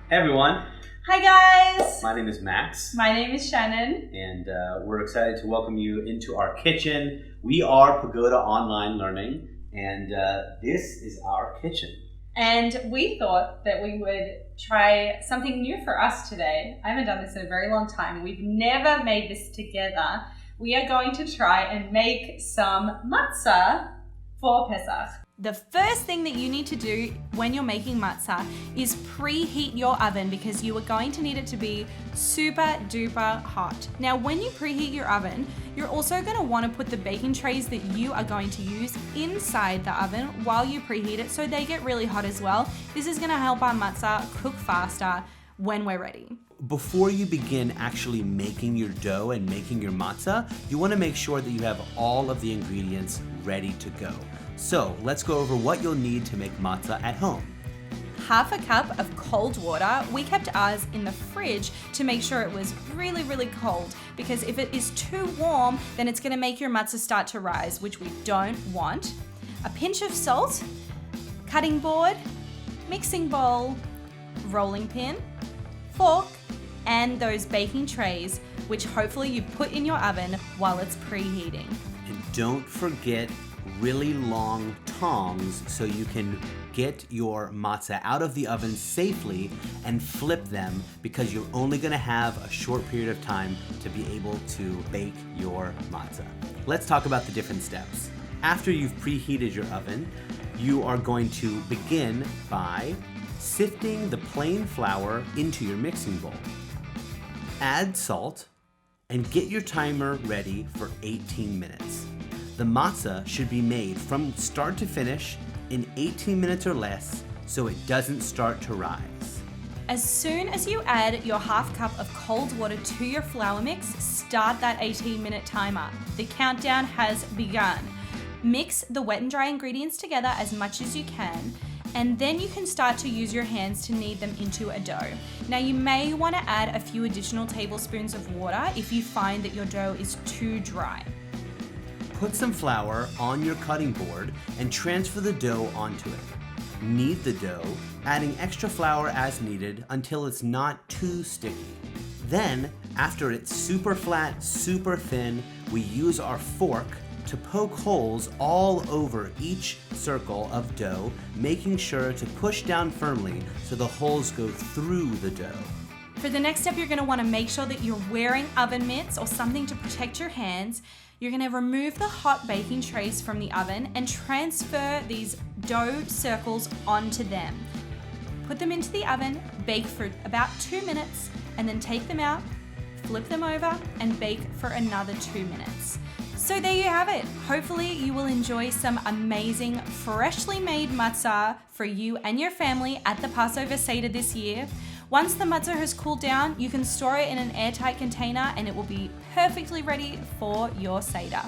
Hey everyone, Hi guys! my name is Max, My name is Shannyn. and we're excited to welcome you into our kitchen. We are Pagoda Online Learning, and this is our kitchen. And we thought that we would try something new for us today. I haven't done this in a very long time. We've never made this together. We are going to try and make some matzah for Pesach. The first thing that you need to do when you're making matzah is preheat your oven because you are going to need it to be super duper hot. Now, when you preheat your oven, you're also going to want to put the baking trays that you are going to use inside the oven while you preheat it so they get really hot as well. This is going to help our matzah cook faster when we're ready. Before you begin actually making your dough and making your matzah, you want to make sure that you have all of the ingredients ready to go. So let's go over what you'll need to make matzah at home. Half a cup of cold water. We kept ours in the fridge to make sure it was really, really cold, because if it is too warm, then it's going to make your matzah start to rise, which we don't want. A pinch of salt, cutting board, mixing bowl, rolling pin, fork, and those baking trays, which hopefully you put in your oven while it's preheating. And don't forget really long tongs so you can get your matzah out of the oven safely and flip them, because you're only going to have a short period of time to be able to bake your matzah. Let's talk about the different steps. After you've preheated your oven, you are going to begin by sifting the plain flour into your mixing bowl. Add salt and get your timer ready for 18 minutes. The matzah should be made from start to finish in 18 minutes or less so it doesn't start to rise. As soon as you add your half cup of cold water to your flour mix, start that 18-minute timer. The countdown has begun. Mix the wet and dry ingredients together as much as you can, and then you can start to use your hands to knead them into a dough. Now, you may want to add a few additional tablespoons of water if you find that your dough is too dry. Put some flour on your cutting board and transfer the dough onto it. Knead the dough, adding extra flour as needed until it's not too sticky. Then, after it's super flat, super thin, we use our fork to poke holes all over each circle of dough, making sure to push down firmly so the holes go through the dough. For the next step, you're going to want to make sure that you're wearing oven mitts or something to protect your hands. You're going to remove the hot baking trays from the oven and transfer these dough circles onto them. Put them into the oven, bake for about 2 minutes, and then take them out, flip them over, and bake for another 2 minutes. So there you have it. Hopefully you will enjoy some amazing, freshly made matzah for you and your family at the Passover Seder this year. Once the matzah has cooled down, you can store it in an airtight container and it will be perfectly ready for your Seder.